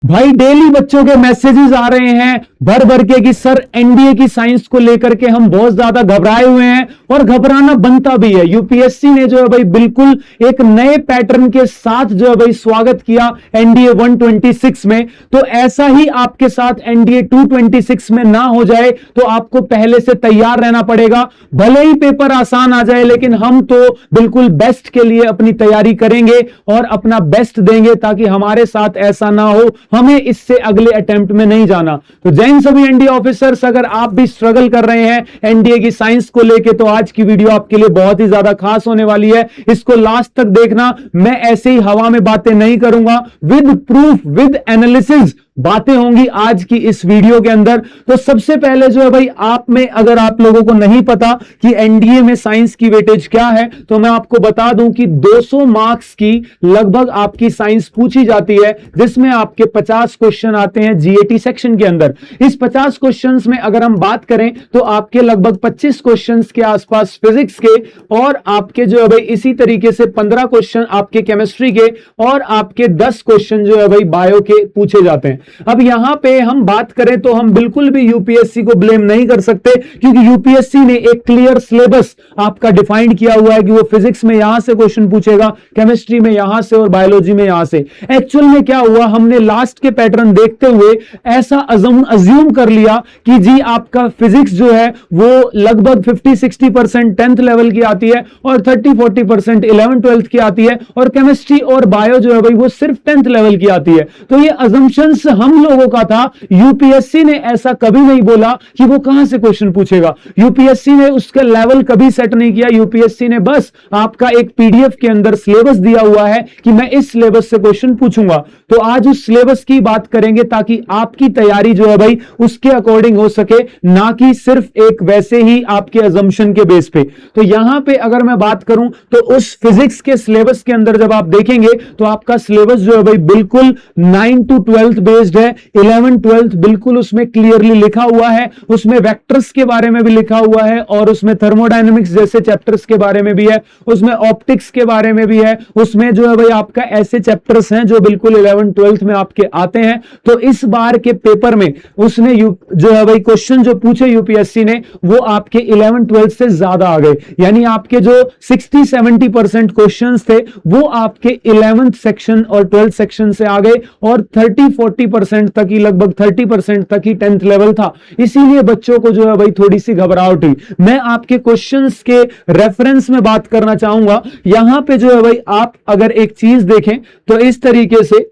भाई डेली बच्चों के मैसेजेस आ रहे हैं भर भर के कि सर एनडीए की साइंस को लेकर के हम बहुत ज्यादा घबराए हुए हैं, और घबराना बनता भी है। यूपीएससी ने जो है भाई बिल्कुल एक नए पैटर्न के साथ जो है भाई स्वागत किया एनडीए 126 में। तो ऐसा ही आपके साथ एनडीए 226 में ना हो जाए तो आपको पहले से तैयार रहना पड़ेगा। भले ही पेपर आसान आ जाए, लेकिन हम तो बिल्कुल बेस्ट के लिए अपनी तैयारी करेंगे और अपना बेस्ट देंगे ताकि हमारे साथ ऐसा ना हो, हमें इससे अगले अटेम्प्ट में नहीं जाना। तो जय हिंद सभी एनडीए ऑफिसर्स, अगर आप भी स्ट्रगल कर रहे हैं एनडीए की साइंस को लेके तो आज की वीडियो आपके लिए बहुत ही ज्यादा खास होने वाली है। इसको लास्ट तक देखना। मैं ऐसे ही हवा में बातें नहीं करूंगा, विद प्रूफ विद एनालिसिस बातें होंगी आज की इस वीडियो के अंदर। तो सबसे पहले जो है भाई, आप में अगर आप लोगों को नहीं पता कि एनडीए में साइंस की वेटेज क्या है, तो मैं आपको बता दूं कि 200 मार्क्स की लगभग आपकी साइंस पूछी जाती है, जिसमें आपके 50 क्वेश्चन आते हैं जीएटी सेक्शन के अंदर। इस 50 क्वेश्चंस में अगर हम बात करें तो आपके लगभग 25 क्वेश्चंस के आसपास फिजिक्स के, और आपके जो है भाई इसी तरीके से 15 क्वेश्चन आपके केमिस्ट्री के, और आपके 10 क्वेश्चन जो है भाई बायो के पूछे जाते हैं। अब यहां पे हम बात करें तो हम बिल्कुल भी यूपीएससी को ब्लेम नहीं कर सकते, क्योंकि यूपीएससी ने एक क्लियर सिलेबस आपका डिफाइंड किया हुआ है कि वो फिजिक्स में यहां से क्वेश्चन पूछेगा, केमिस्ट्री में यहां से, और बायोलॉजी में यहां से। एक्चुअल में क्या हुआ, हमने लास्ट के पैटर्न देखते हुए ऐसा अज्यूम कर लिया कि जी आपका फिजिक्स जो है वो लगभग 50-60% 10th लेवल की आती है और 30-40% 11th-12th की आती है, और केमिस्ट्री और बायो जो है भाई वो सिर्फ 10th लेवल की आती है। तो ये अजम्पशंस हम लोगों का था। यूपीएससी ने ऐसा कभी नहीं बोला कि वो कहां से क्वेश्चन पूछेगा। यूपीएससी ने उसका लेवल कभी सेट नहीं किया। यूपीएससी ने बस आपका एक पीडीएफ के अंदर सिलेबस दिया हुआ है कि मैं इस सिलेबस से क्वेश्चन पूछूंगा। तो आज उस सिलेबस की बात करेंगे ताकि आपकी तैयारी जो है भाई उसके अकॉर्डिंग हो सके, ना कि सिर्फ एक वैसे ही आपके अजम्पशन के बेस पे। तो यहां पे अगर मैं बात करूं तो उस फिजिक्स के सिलेबस के अंदर जब आप देखेंगे तो आपका सिलेबस जो है भाई बिल्कुल 9 to 12th बेस्ड है। 11th-12th बिल्कुल उसमें क्लियरली लिखा हुआ है, उसमें वेक्टर्स के बारे में भी लिखा हुआ है, और उसमें थर्मोडायनेमिक्स जैसे चैप्टर्स के बारे में भी है, उसमें ऑप्टिक्स के बारे में भी है, उसमें जो है भाई आपका ऐसे चैप्टर्स हैं जो बिल्कुल 11th-12th में आपके आते हैं। तो इस बार के पेपर में उसने जो है भाई क्वेश्चन जो पूछे यूपीएससी ने वो आपके 11th-12th से ज्यादा आ गए, यानी आपके जो 60-70% क्वेश्चन थे वो आपके 11th सेक्शन और 12th सेक्शन से आ गए, और 30-40% तक ही, लगभग 30% तक ही 10th लेवल था। इसीलिए बच्चों को जो है भाई थोड़ी सी घबराहट हुई। मैं आपके क्वेश्चंस के रेफरेंस में बात करना चाहूंगा। यहां पे जो है भाई आप अगर एक चीज देखें तो इस तरीके से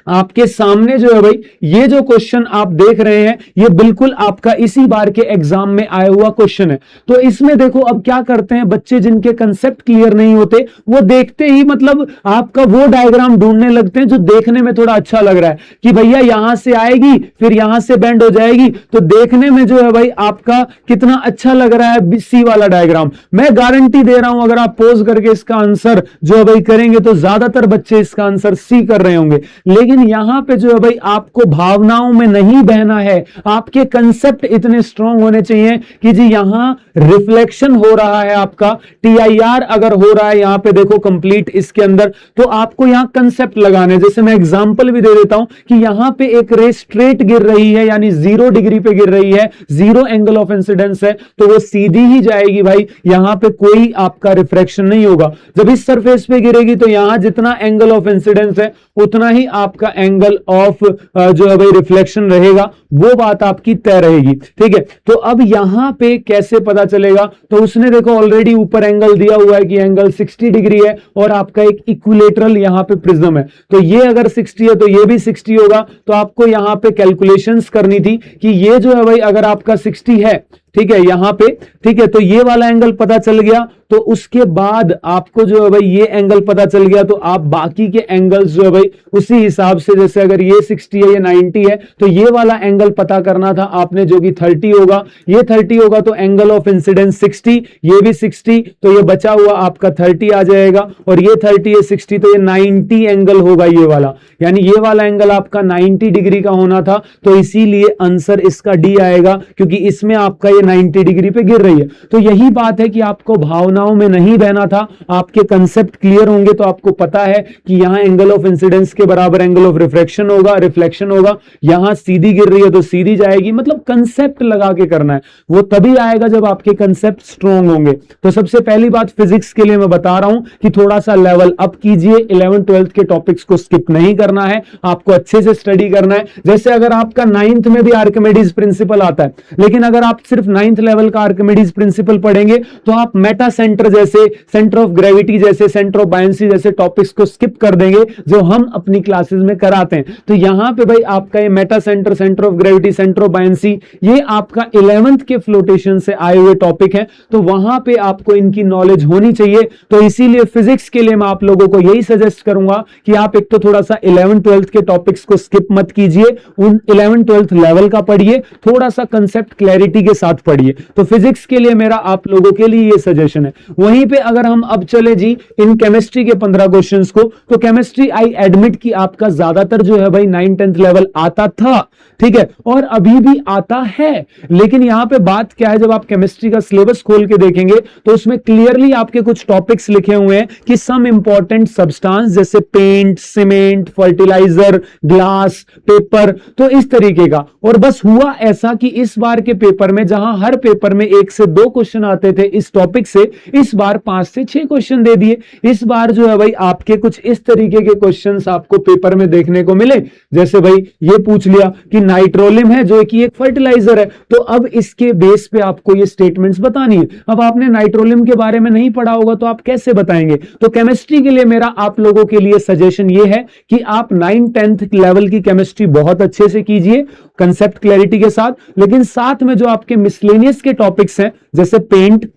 आपके सामने जो है भाई ये जो क्वेश्चन आप देख रहे हैं ये बिल्कुल आपका इसी बार के एग्जाम में आया हुआ क्वेश्चन है। तो इसमें देखो अब क्या करते हैं बच्चे, जिनके कंसेप्ट क्लियर नहीं होते वो देखते ही मतलब आपका वो डायग्राम ढूंढने लगते हैं जो देखने में थोड़ा अच्छा लग रहा है कि भैया यहां से आएगी फिर यहां से बेंड हो जाएगी, तो देखने में जो है भाई आपका कितना अच्छा लग रहा है सी वाला डायग्राम। मैं गारंटी दे रहा हूं अगर आप पोज करके इसका आंसर जो है भाई करेंगे तो ज्यादातर बच्चे इसका आंसर सी कर रहे होंगे। लेकिन यहां पे जो है भाई आपको भावनाओं में नहीं बहना है, आपके कंसेप्ट इतने स्ट्रांग होने चाहिए कि जी यहां रिफ्लेक्शन हो रहा है, आपका टीआईआर अगर हो रहा है यहां पे देखो कंप्लीट इसके अंदर, तो आपको यहां कंसेप्ट लगाने। जैसे मैं एग्जांपल भी दे देता हूं कि यहां पे एक रे स्ट्रेट गिर रही है, यानी 0 डिग्री पे गिर रही है, 0 एंगल ऑफ इंसिडेंस है, तो वो सीधी ही जाएगी भाई, यहां पे कोई आपका रिफ्रैक्शन नहीं होगा। जब इस सरफेस पे गिरेगी तो यहां जितना एंगल ऑफ इंसिडेंस है उतना ही आपका एंगल ऑफ जो है भाई रिफ्लेक्शन रहेगा, वो बात आपकी तय रहेगी। ठीक है, तो अब यहां पे कैसे पता चलेगा, तो उसने देखो ऑलरेडी ऊपर एंगल दिया हुआ है कि एंगल 60 डिग्री है, और आपका एक इक्विलेटरल यहां पे प्रिज्म है, तो ये अगर 60 है तो ये भी 60 होगा। तो आपको यहां पे कैलकुलेशंस करनी थी कि ये जो है भाई अगर आपका 60 है, ठीक है यहां पे, ठीक है, तो ये वाला एंगल पता चल गया, तो उसके बाद आपको जो है भाई ये एंगल पता चल गया, तो आप बाकी के एंगल्स जो है भाई उसी हिसाब से, जैसे अगर ये 60 है ये 90 है तो ये वाला एंगल पता करना था आपने, जो कि 30 होगा, ये 30 होगा तो एंगल ऑफ इंसिडेंस 60, ये भी 60, तो ये बचा हुआ आपका 30 आ जाएगा, और ये 30 है 60 तो ये 90 एंगल होगा ये वाला, यानी ये वाला एंगल आपका 90 डिग्री का होना था। तो इसीलिए आंसर इसका डी आएगा, क्योंकि इसमें आपका ये 90 डिग्री पे गिर रही है। तो यही बात है कि आपको भावनाओं में नहीं बहना था, आपके कंसेप्ट क्लियर होंगे तो आपको पता है कि यहां एंगल ऑफ इंसिडेंस के बराबर एंगल ऑफ रिफ्लेक्शन होगा, यहां सीधी गिर रही है तो सीधी जाएगी। मतलब कंसेप्ट लगा के करना है, वो तभी आएगा जब आपके कंसेप्ट स्ट्रॉन्ग होंगे। तो सबसे पहली बात फिजिक्स के लिए मैं बता रहा हूं कि थोड़ा सा लेवल अप कीजिए, 11th 12th के टॉपिक्स को स्किप नहीं करना है, आपको अच्छे से स्टडी करना है। जैसे अगर आपका 9th में भी आर्किमिडीज प्रिंसिपल आता है, लेकिन अगर आप सिर्फ 9th लेवल का आर्किमिडीज प्रिंसिपल पढ़ेंगे तो आप मेटा सेंटर जैसे, सेंटर ऑफ ग्रेविटी जैसे, सेंटर ऑफ बायंसी जैसे टॉपिक्स को स्किप कर देंगे जो हम अपनी क्लासेस में कराते हैं। तो यहां पे भाई आपका ये Meta centre, centre of gravity, centre of buoyancy, ये आपका 11th के फ्लोटेशन से आए हुए टॉपिक है, तो वहां पे आपको इनकी नॉलेज होनी चाहिए। तो इसीलिए फिजिक्स के लिए मैं आप लोगों को यही सजेस्ट करूंगा कि आप एक तो थोड़ा सा 11th 12th के टॉपिक्स को स्किप मत कीजिए, उन 11th 12th लेवल का पढ़िए, थोड़ा सा कंसेप्ट क्लैरिटी के साथ पढ़िए। तो फिजिक्स के लिए मेरा आप लोगों के लिए ये सजेशन है। वहीं पे अगर हम अब चले जी इन केमिस्ट्री के 15 क्वेश्चंस को, तो केमिस्ट्री आई एडमिट कि आपका ज्यादातर जो है भाई 9th 10th लेवल आता था, ठीक है, और अभी भी आता है। लेकिन यहां पे बात क्या है, जब आप केमिस्ट्री का सिलेबस खोल के देखेंगे तो उसमें क्लियरली आपके कुछ टॉपिक्स लिखे हुए हैं कि सम इंपॉर्टेंट सब्सटेंस जैसे paint, cement, fertiliser, glass, paper, तो इस तरीके का। और बस हुआ ऐसा कि इस बार के पेपर में, जहां हर पेपर में 1 से 2 क्वेश्चन आते थे इस टॉपिक से, इस बार 5 से 6 क्वेश्चन दे दिए। इस बार जो है भाई आपके कुछ इस तरीके के क्वेश्चंस आपको पेपर में देखने को मिले, जैसे भाई ये पूछ लिया कि नाइट्रोलियम है जो कि एक फर्टिलाइजर है, तो अब इसके बेस पे आपको ये स्टेटमेंट्स बतानी है। अब आपने नाइट्रोलियम के बारे में नहीं पढ़ा होगा तो आप कैसे बताएंगे? तो केमिस्ट्री के लिए मेरा आप लोगों के लिए सजेशन ये है कि आप 9th 10th लेवल की केमिस्ट्री बहुत अच्छे से कीजिए कंसेप्ट क्लैरिटी के साथ, लेकिन साथ में जो आपके मिसलेनियस के टॉपिक्स हैं जैसे पेंट,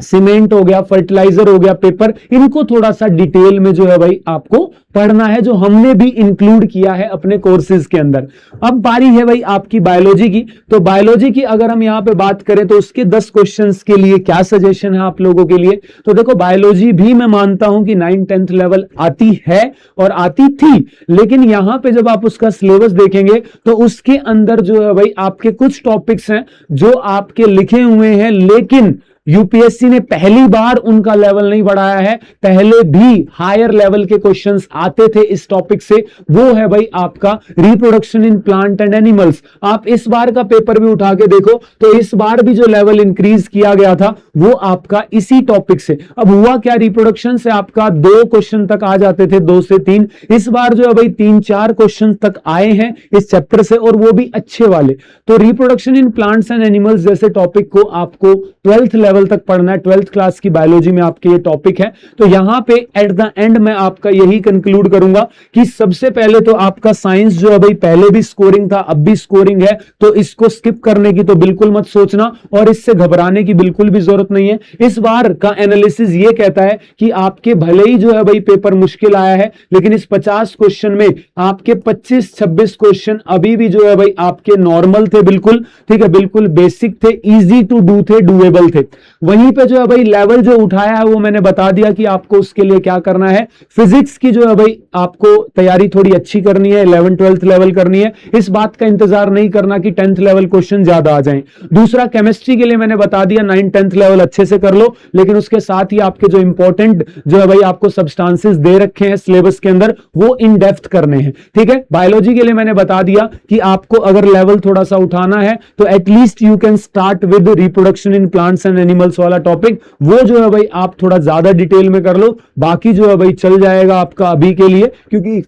सीमेंट हो गया, फर्टिलाइजर हो गया, पेपर, इनको थोड़ा सा डिटेल में जो है भाई आपको पढ़ना है, जो हमने भी इंक्लूड किया है अपने कोर्सेज के अंदर। अब बारी है भाई आपकी बायोलॉजी की। तो बायोलॉजी की अगर हम यहां पे बात करें तो उसके 10 क्वेश्चंस के लिए क्या सजेशन है आप लोगों के लिए? तो देखो बायोलॉजी भी मैं मानता हूं कि 9th 10th लेवल आती है और आती थी, लेकिन यहां पे जब आप उसका सिलेबस देखेंगे तो उसके अंदर जो है भाई आपके कुछ टॉपिक्स हैं जो आपके लिखे हुए हैं, लेकिन यूपीएससी ने पहली बार उनका लेवल नहीं बढ़ाया है। पहले भी हायर लेवल के क्वेश्चंस आते थे इस टॉपिक से, वो है भाई आपका reproduction in plant and animals. आप इस बार का पेपर भी उठा के देखो तो इस बार भी जो लेवल इंक्रीज किया गया था वो आपका इसी टॉपिक से। अब हुआ क्या, रिप्रोडक्शन से आपका 2 क्वेश्चन तक आ जाते थे, 2 से 3, इस बार जो है भाई 3-4 क्वेश्चन तक आए हैं इस चैप्टर से, और वो भी अच्छे वाले। तो reproduction in plants and animals जैसे टॉपिक को आपको 12th लेवल तक पढ़ना है, 12th क्लास की बायोलॉजी में आपके ये टॉपिक है। तो यहां पे एट द एंड मैं आपका यही कंक्लूड करूंगा कि सबसे पहले तो आपका साइंस जो है भाई पहले भी स्कोरिंग था, अब भी स्कोरिंग है, तो इसको स्किप करने की तो बिल्कुल मत सोचना और इससे घबराने की बिल्कुल भी जरूरत नहीं है। इस बार का एनालिसिस ये कहता है कि आपके भले ही जो है भाई पेपर मुश्किल आया है, लेकिन इस 50 क्वेश्चन में आपके 25-26 क्वेश्चन अभी भी जो है भाई आपके नॉर्मल थे, बिल्कुल ठीक है, बिल्कुल बेसिक थे, इजी टू डू थे, डूएबल थे। वहीं पे जो है भाई लेवल जो उठाया है वो मैंने बता दिया कि आपको उसके लिए क्या करना है। फिजिक्स की जो है भाई आपको तैयारी थोड़ी अच्छी करनी है, 11th 12th लेवल करनी है, इस बात का इंतजार नहीं करना कि 10th लेवल क्वेश्चन ज्यादा आ जाएं। दूसरा, केमिस्ट्री के लिए मैंने बता दिया 9th 10th लेवल अच्छे से कर लो, लेकिन उसके साथ ही आपके जो इंपॉर्टेंट जो है भाई आपको सब्सटेंसेस दे रखे हैं सिलेबस के अंदर वो इन डेप्थ करने हैं, ठीक है। बायोलॉजी के लिए मैंने बता दिया कि आपको अगर लेवल थोड़ा सा उठाना है तो at least you can start with reproduction in plants and animals वाला टॉपिक, वो जो है भाई आप थोड़ा ज्यादा डिटेल में कर लो, बाकी जो है भाई चल जाएगा आपका अभी के लिए, क्योंकि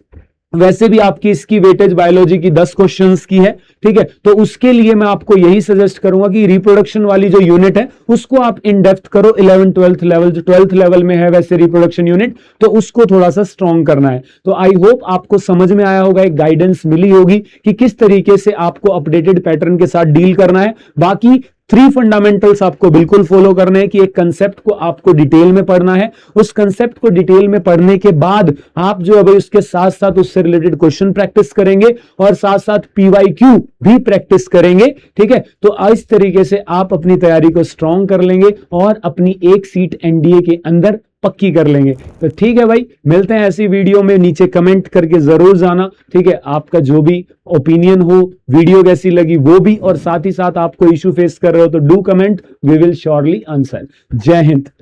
वैसे भी आपकी इसकी वेटेज बायोलॉजी की 10 क्वेश्चंस की है, ठीक है। तो उसके लिए मैं आपको यही सजेस्ट करूंगा कि रिप्रोडक्शन वाली जो यूनिट है उसको आप इन डेप्थ करो। 11th 12th लेवल, जो 12th लेवल में है वैसे रिप्रोडक्शन यूनिट, तो उसको थोड़ा सा स्ट्रॉन्ग करना है। तो आई होप आपको समझ में आया होगा, एक गाइडेंस मिली होगी कि किस तरीके से आपको अपडेटेड पैटर्न के साथ डील करना है। बाकी 3 फंडामेंटल्स आपको बिल्कुल फॉलो करने हैं कि एक कंसेप्ट को आपको डिटेल में पढ़ना है, उस कंसेप्ट को डिटेल में पढ़ने के बाद आप जो है भाई उसके साथ साथ उससे रिलेटेड क्वेश्चन प्रैक्टिस करेंगे और साथ साथ PYQ भी प्रैक्टिस करेंगे, ठीक है। तो इस तरीके से आप अपनी तैयारी को स्ट्रॉन्ग कर लेंगे और अपनी एक सीट NDA के अंदर पक्की कर लेंगे। तो ठीक है भाई, मिलते हैं ऐसी वीडियो में, नीचे कमेंट करके जरूर जाना, ठीक है, आपका जो भी ओपिनियन हो, वीडियो कैसी लगी वो भी, और साथ ही साथ आप कोई इशू फेस कर रहे हो तो do comment, we will surely answer. जय हिंद।